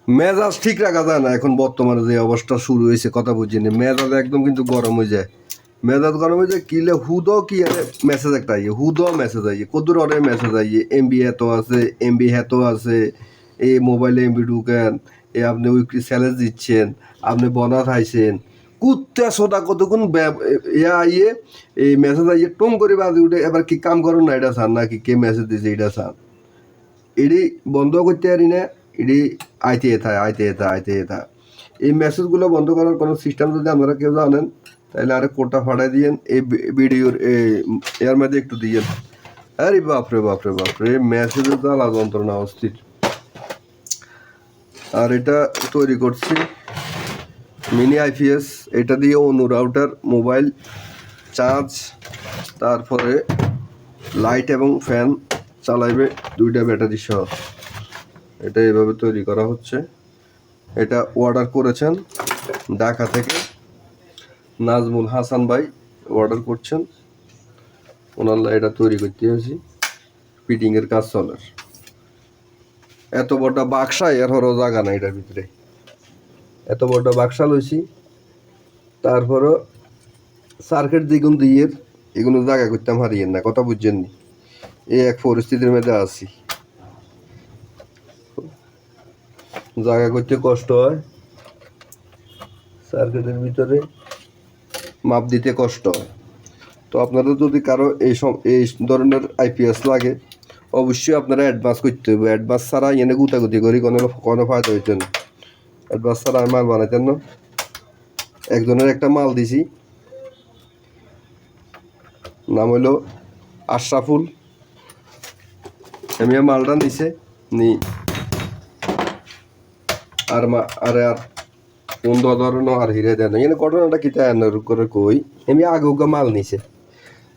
মেজাজ ঠিক রাখা যায় না এখন বর্তমানে যে অবস্থা শুরু হয়েছে কথা বুঝিনি মেজাজ একদম কিন্তু গরম হয়ে যায় মেজাজ গরম হয়ে যায় কিলে হুদো কি আরে মেসেজ একটা আইয়ে হুদো মেসেজ আইয়ে কদুর অরে মেসেজ আইয়ে এমবি এত আছে এমবি এত আছে এই মোবাইলে এমবি ঢুকেন এ আপনি উইকলি স্যালেজ দিচ্ছেন আপনি বনাস আইছেন কুত্তে সোদা কতক্ষণ ইয়া আইয়ে এই মেসেজ আইয়ে টুম করে বাজে উঠে এবার কি কাম করুন না এটা চান নাকি কে মেসেজ দিছে এটা চান এটি বন্ধ করতে পারি না এটি আইতে এই মেসেজগুলো বন্ধ করার কোনো সিস্টেম যদি আপনারা কেউ জানেন তাহলে আরে কোডটা ফাটাই দিয়েন এই ভিডিওর এর মধ্যে একটু দিয়েন আরে বাপরে মেসেজের জ্বালা যন্ত্রণা অস্থির আর এটা তৈরি করছি মিনি আইপিএস এটা দিয়ে অনু রাউটার মোবাইল চার্জ তারপরে লাইট এবং ফ্যান চালাইবে দুইটা ব্যাটারি সহ এটা এভাবে তৈরি করা হচ্ছে এটা অর্ডার করেছেন ঢাকা থেকে নাজমুল হাসান ভাই অর্ডার করছেন ওনার এটা তৈরি করতে হয়েছি ফিটিংয়ের কাজ চলার এত বড় বাক্সা এর হরো জায়গা না এটার ভিতরে এত বড় বাক্সা লইছি তারপরও সার্কিট দ্বিগুণ দিয়ে এগুলো জায়গা করতাম হারিয়েন না কথা বুঝছেন নি এই এক পরিস্থিতির মধ্যে আছি জায়গা করতে কষ্ট হয় সার্কিটের ভিতরে মাপ দিতে কষ্ট হয় তো আপনাদের যদি কারো এই ধরনের আইপিএস লাগে অবশ্যই আপনারা অ্যাডভান্স করতে হবে অ্যাডভান্স ছাড়া এনে গুতাগুতি করি কোনো ফায়দা হইতে না অ্যাডভান্স ছাড়া আমি মাল বানাইতেন না একজনের একটা মাল দিছি নাম হইল আশরাফুল আমি মালটা দিছে নি আর কোন ধরনের আর হিরে দেন এখানে ঘটনাটা কি তাই করে কই আমি আগে মাল নিছে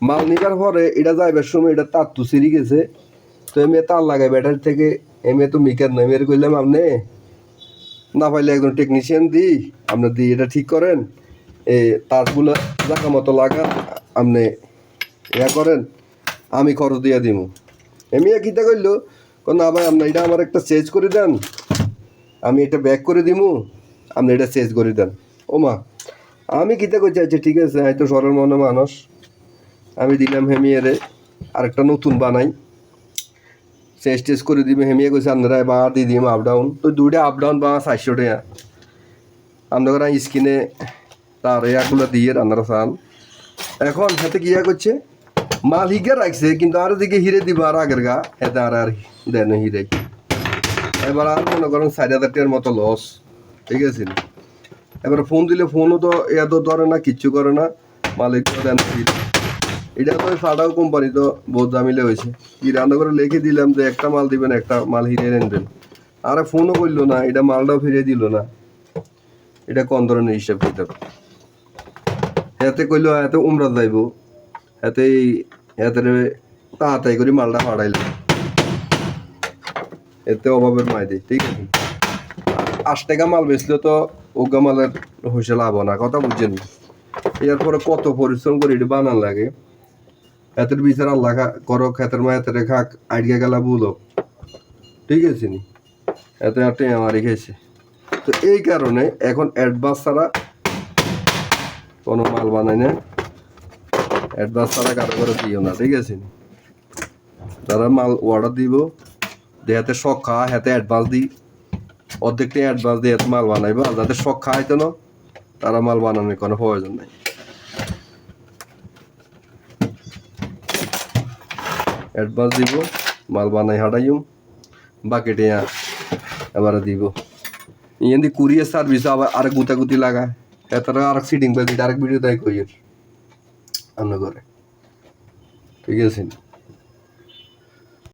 মাল নিবার পরে এটা যাইবার সময় এটা তার তো সিরি গেছে তো আমি তার লাগাই ব্যাটারি থেকে এমনি তো মিকার নয় মেরে কইলাম আপনি না পাইলে একজন টেকনিশিয়ান দিই আপনার দিই এটা ঠিক করেন এই তারগুলো জায়গা মতো লাগান আপনি ইয়া করেন আমি খরচ দিয়ে দিব এমনি কিটা করলো না ভাই আপনি এটা আমার একটা চেঞ্জ করে দেন আমি এটা ব্যাক করে দিব আপনি এটা চেঞ্জ করে দেন ও মা আমি কিতা করছি আচ্ছা ঠিক আছে হয়তো সরল মনে মানুষ আমি দিলাম হেমিয়ারে আরেকটা নতুন বানাই চেঞ্জ টেস্ট করে দিবে হেমিয়ে কইছে আপনারা বা দিয়ে দিম আপ ডাউন তো দুইটা আপ ডাউন বা 400 টাকা আপনারা স্ক্রিনে তার এগুলো দিয়ে আপনারা চান এখন হাতে কিয়া করছে মাল হিগে রাখছে কিন্তু আর দিকে হিরে দিব আর আগের গা হেতে আর দেন হিরে এবার আর মনে করেন 4,000 টাকার মতো লস ঠিক আছে এবার ফোন দিলে ফোনও তো এত ধরে না কিচ্ছু করে না মালিক দেন এটা তো সাদাও কোম্পানি তো বহুত দামিলে হয়েছে কি রান্না করে লিখে দিলাম যে একটা মাল দিবেন একটা মাল হিরে নেবেন আরে ফোনও করলো না এটা মালটাও ফিরিয়ে দিল না এটা কোন ধরনের হিসাব কিতাব হাতে কইলো এত উমরা যাইব হাতে তাড়াতাড়ি করে মালটা ফাড়াইলাম এতে অভাবের মাই দিই ঠিক আছে 8 টাকা মাল বেচলে তো ওগা মালের হইসে লাভ না কথা বুঝছেন এরপরে কত পরিশ্রম করে এটা বানান লাগে এতের বিচার আল্লাহ করো খেতের মা এতে খাক আইডিয়া গেলা বুলো ঠিক আছে নি এতে আটে আমার রেখেছে তো এই কারণে এখন অ্যাডভান্স ছাড়া কোনো মাল বানায় না অ্যাডভান্স ছাড়া কারো করে দিও না ঠিক আছে নি যারা মাল অর্ডার দিব দেহাতে শখ খাওয়া হাতে অ্যাডভান্স দিই অর্ধেকটা অ্যাডভান্স দিয়ে মাল বানাইবো আর যাদের শখ খাওয়াইতো না তারা মাল বানানোর কোনো প্রয়োজন নাই অ্যাডভান্স দিব মাল বানাই হাঁটাইম বাকিটা এবার দিব ইয়েন্দি কুরিয়ার সার্ভিস আবার আরেক গুতাগুতি লাগায় এতারা আরেক সিটিং বাজি আরেক ভিডিও দেয় কইয়ের অন্য করে ঠিক আছে